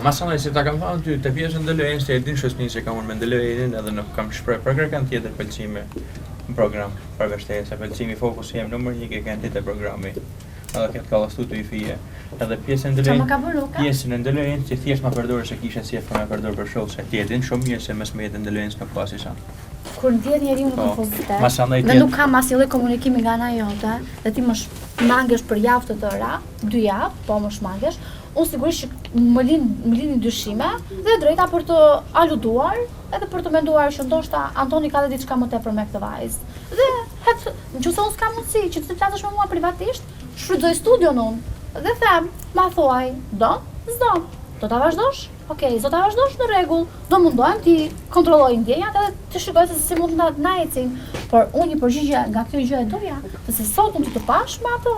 Masanaj si ta kam thënë ty, të pjesën ndëlojnë se e din shosnin se kam unë me ndëlojnë edhe nuk kam shpreh për kërkan tjetër pëlqime në program, përveç se pëlqimi fokus jem numër 1 ke kanë të programi. Edhe këtë ka lastu të i fije. Edhe pjesën e ndëlojnë që thjesht ma përdorë se kishe si e për me përdorë për show se tjetin shumë mirë se mes me jetë ndëlojnë nuk pasi sa. Kur ndjet njeriu në pozitiv, dhe nuk kam asnjë komunikimi nga ana jote, dhe ti më shmangesh për javë të tëra, 2 javë, po më shmangesh, unë sigurisht që më lini dyshime dhe drejta për të aluduar edhe për të menduar që ndoshta Antoni ka dhe diçka më tepër me këtë vajzë. Dhe nëse unë s'kam mundësi që të flasësh me mua privatisht, shfrytëzoj studion unë dhe them, ma thuaj, do, s'do, do ta vazhdosh? Okej, do ta vazhdosh në rregull, do mundohem ti kontrolloj ndjenjat edhe të shikoj se si mund të na ecin. Por unë një përgjigje nga kjo gjë e doja, se sot unë të pash me ato,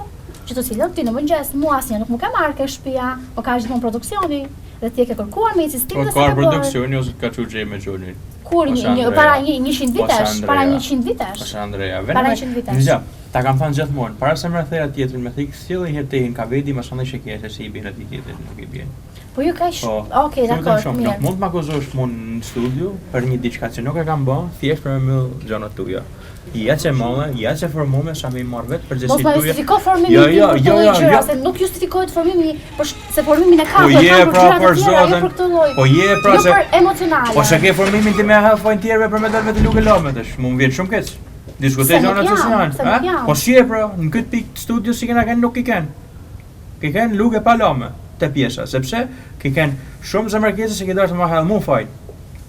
që të cilët ti në mëngjes mua asnjë nuk më ka marrë ke shtëpia, po ka gjithmonë produksioni dhe ti e ke kërkuar me insistim dhe se ka produksioni ose ka çuçi me Xhonin. Kur para 100 vitesh, para 100 vitesh. Ose Andrea, para 100 vitesh. Ta kam thënë gjithmonë, para se më thera tjetrin me thik sjellin herë tehin ka vedi, më sonë shikje se si i bën atij tjetrit, nuk i bën. Po ju kaq, okej, dakor, mirë. Mund të më akuzosh në studio për një diçka që nuk e kam bën, thjesht për me mbyll gjanat tuaja. Ja që molle, ja që formume sa më marr vetë për gjësit tuaja. Mos justifiko formimin jo, se nuk justifikohet formimi, se formimin e ka për për zotin. Po je pra se për emocionale. Po se ke formimin ti me hafojnë tjerëve për me dalë me të lugë lëmësh, më vjen shumë keq. Diskutoj zonat sociale, ha? Po si e pra, në këtë pikë studio si kena kanë nuk i kanë. Ke kanë lugë pa lëmë te pjesa, sepse ke kanë shumë zemërkese se ke dashur të më hall mu fajt.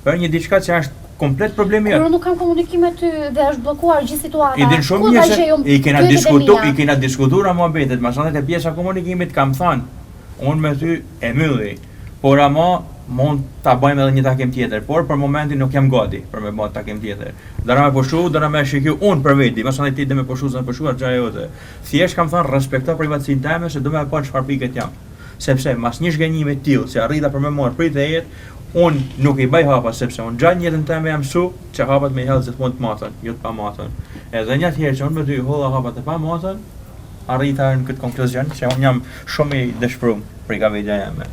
Për një diçka që është komplet problemi jot. Kur nuk kam komunikim me ty dhe është bllokuar gjithë situata. I din shumë mirë se i kena diskutuar muhabetet, masanet e pjesa komunikimit kam thënë. Unë me ty e mylli. Por ama mund ta bëjmë edhe një takim tjetër, por për momentin nuk jam gati për me bërë takim tjetër. Dora me pushu, dora me shikju unë për veti, masanet ti dhe me pushu zë pushuar xhaja jote. Thjesht kam thënë respekto privatësinë time se do më pa çfarë pikët jam. Sepse mas një zhgënjimi të tillë që arrita për me marr prit e jetë, unë nuk i bëj hapa sepse unë gjatë jetën time jam mësu që hapat me hellë gjithmonë të matën, jo të pa matën. Edhe një herë që unë me dy holla hapat e pa matën, arrita në këtë konkluzion që unë jam shumë i dëshpëruar për gaveja jeme.